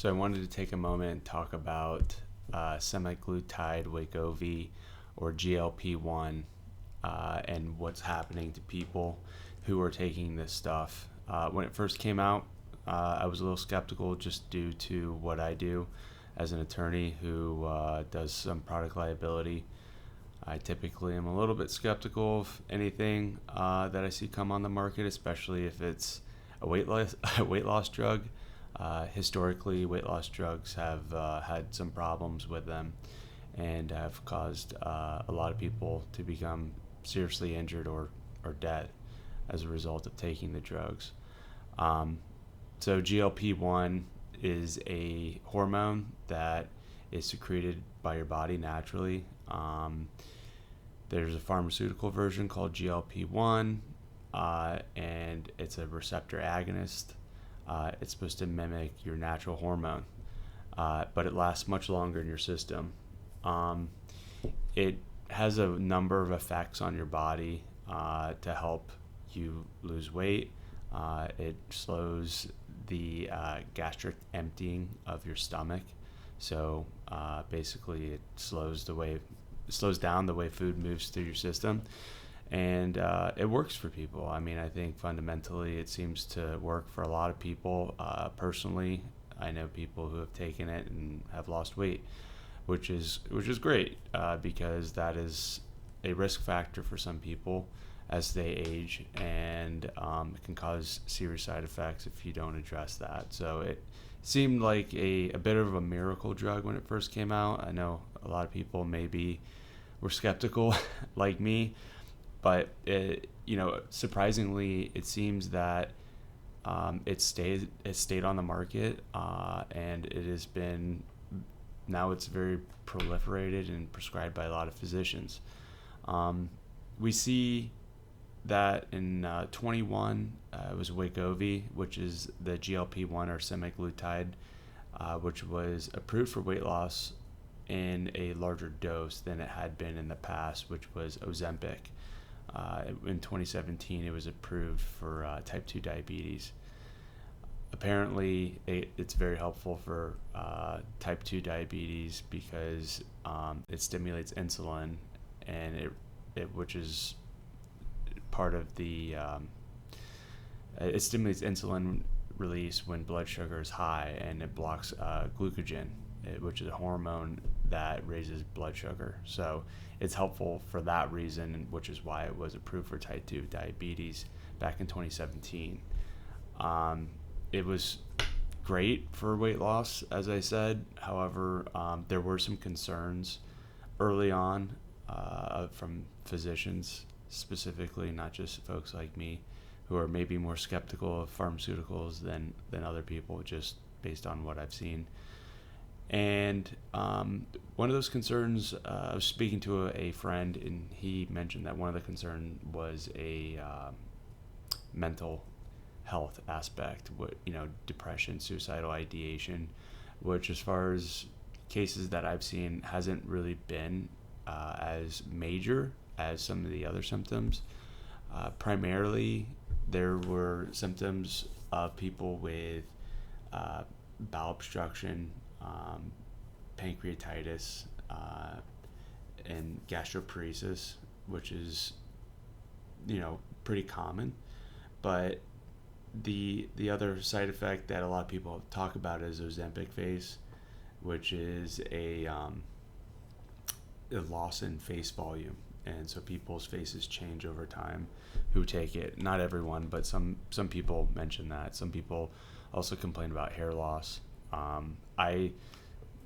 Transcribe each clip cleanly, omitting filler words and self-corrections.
So I wanted to take a moment and talk about semaglutide Wegovy, or GLP-1, and what's happening to people who are taking this stuff. When it first came out, I was a little skeptical just due to what I do as an attorney who does some product liability. I typically am a little bit skeptical of anything that I see come on the market, especially if it's a weight loss drug. Historically, weight loss drugs have had some problems with them and have caused a lot of people to become seriously injured or dead as a result of taking the drugs. So GLP-1 is a hormone that is secreted by your body naturally. There's a pharmaceutical version called GLP-1, and it's a receptor agonist. It's supposed to mimic your natural hormone, but it lasts much longer in your system. It has a number of effects on your body to help you lose weight. It slows the gastric emptying of your stomach, so basically it slows down the way food moves through your system. And it works for people. I mean, I think fundamentally it seems to work for a lot of people. Personally, I know people who have taken it and have lost weight, which is great because that is a risk factor for some people as they age, and it can cause serious side effects if you don't address that. So it seemed like a bit of a miracle drug when it first came out. I know a lot of people maybe were skeptical like me. But surprisingly, it seems that it stayed on the market, and it has been, now it's very proliferated and prescribed by a lot of physicians. We see that in 21, it was Wegovy, which is the GLP-1 or semaglutide, which was approved for weight loss in a larger dose than it had been in the past, which was Ozempic. In 2017, it was approved for type 2 diabetes. Apparently, it's very helpful for type 2 diabetes because it stimulates insulin, and which is part of the it stimulates insulin release when blood sugar is high, and it blocks glucagon, which is a hormone that raises blood sugar. So it's helpful for that reason, which is why it was approved for type 2 diabetes back in 2017. It was great for weight loss, as I said. However, there were some concerns early on from physicians specifically, not just folks like me, who are maybe more skeptical of pharmaceuticals than other people, just based on what I've seen. And one of those concerns, I was speaking to a friend, and he mentioned that one of the concerns was a mental health aspect, depression, suicidal ideation, which, as far as cases that I've seen, hasn't really been as major as some of the other symptoms. Primarily, there were symptoms of people with bowel obstruction, pancreatitis, and gastroparesis, which is pretty common. But the other side effect that a lot of people talk about is Ozempic face, which is a loss in face volume, and so people's faces change over time who take it. Not everyone, but some people mention that. Some people also complain about hair loss. I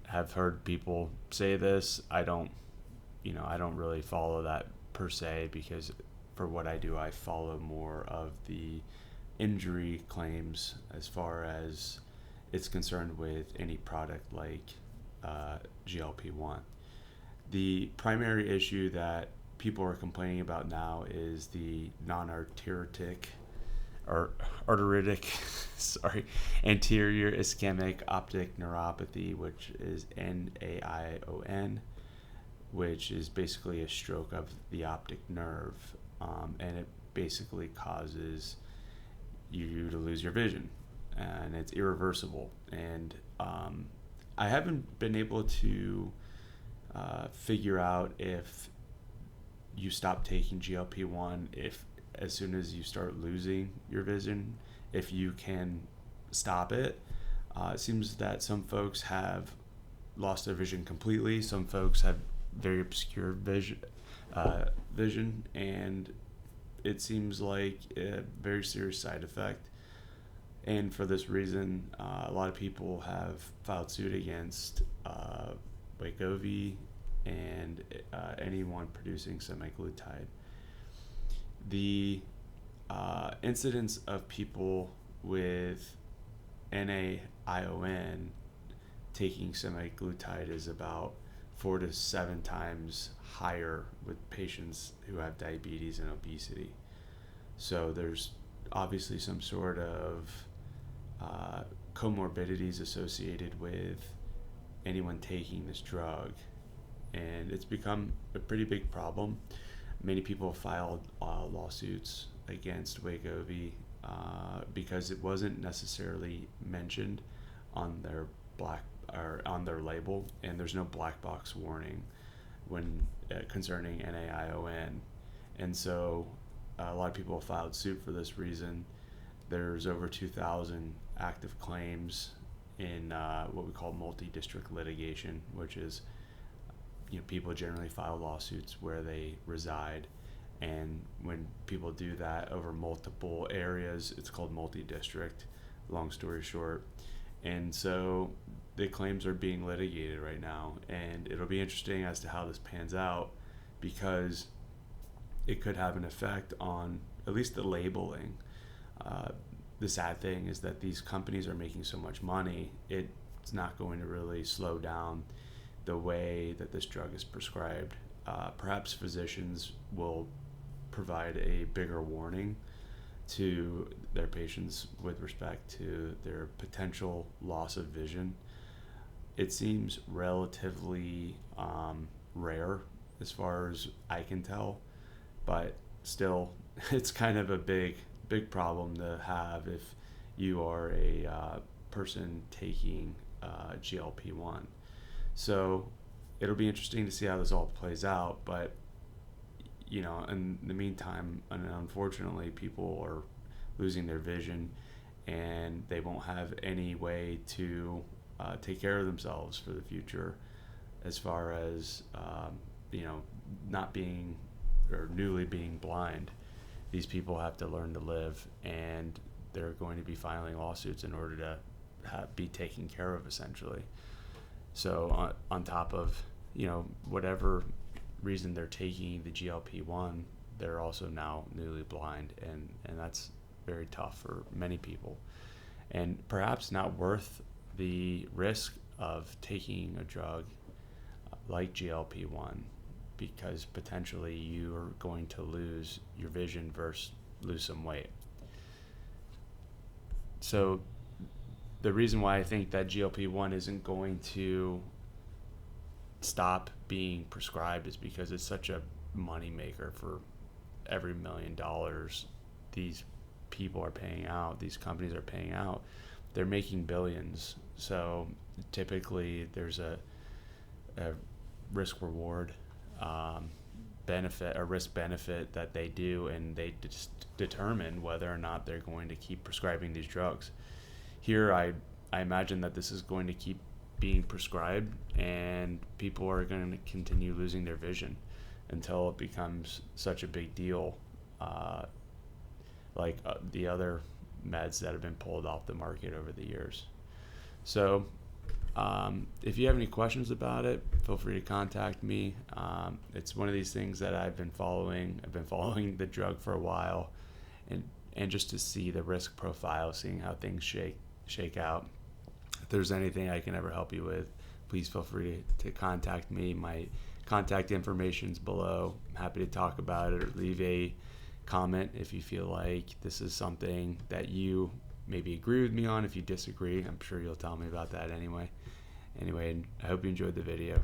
have heard people say this. I don't really follow that per se, because for what I do, I follow more of the injury claims as far as it's concerned with any product like GLP-1. The primary issue that people are complaining about now is the non-arteritic anterior ischemic optic neuropathy, which is NAION, which is basically a stroke of the optic nerve, and it basically causes you to lose your vision, and it's irreversible. And I haven't been able to figure out if you stop taking GLP-1, if as soon as you start losing your vision, if you can stop it. It seems that some folks have lost their vision completely. Some folks have very obscure vision, and it seems like a very serious side effect. And for this reason, a lot of people have filed suit against Wegovy and anyone producing semaglutide. The incidence of people with NAION taking semaglutide is about 4 to 7 times higher with patients who have diabetes and obesity. So there's obviously some sort of comorbidities associated with anyone taking this drug, and it's become a pretty big problem. Many people filed lawsuits against Wegovy because it wasn't necessarily mentioned on their on their label, and there's no black box warning when concerning NAION, and so a lot of people filed suit for this reason. There's over 2,000 active claims in what we call multi-district litigation, which is, people generally file lawsuits where they reside, and when people do that over multiple areas, it's called multi-district, long story short. And so the claims are being litigated right now, and it'll be interesting as to how this pans out, because it could have an effect on at least the labeling. The sad thing is that these companies are making so much money, it's not going to really slow down the way that this drug is prescribed. Perhaps physicians will provide a bigger warning to their patients with respect to their potential loss of vision. It seems relatively rare as far as I can tell, but still it's kind of a big problem to have if you are a person taking GLP-1. So it'll be interesting to see how this all plays out, but in the meantime, unfortunately, people are losing their vision, and they won't have any way to take care of themselves for the future, as far as not being or newly being blind. These people have to learn to live, and they're going to be filing lawsuits in order to be taken care of, essentially. So on top of whatever reason they're taking the GLP-1, they're also now newly blind, and that's very tough for many people, and perhaps not worth the risk of taking a drug like GLP-1, because potentially you are going to lose your vision versus lose some weight. So the reason why I think that GLP-1 isn't going to stop being prescribed is because it's such a moneymaker. For every $1 million these people are paying out, these companies are paying out, they're making billions. So typically there's a risk reward benefit, a risk benefit that they do, and they just determine whether or not they're going to keep prescribing these drugs. Here I imagine that this is going to keep being prescribed, and people are going to continue losing their vision until it becomes such a big deal, like the other meds that have been pulled off the market over the years. So if you have any questions about it, feel free to contact me. It's one of these things that I've been following. I've been following the drug for a while, and just to see the risk profile, seeing how things shake out. If there's anything I can ever help you with, please feel free to contact me. My contact information's below. I'm happy to talk about it, or leave a comment if you feel like this is something that you maybe agree with me on. If you disagree, I'm sure you'll tell me about that anyway. I hope you enjoyed the video.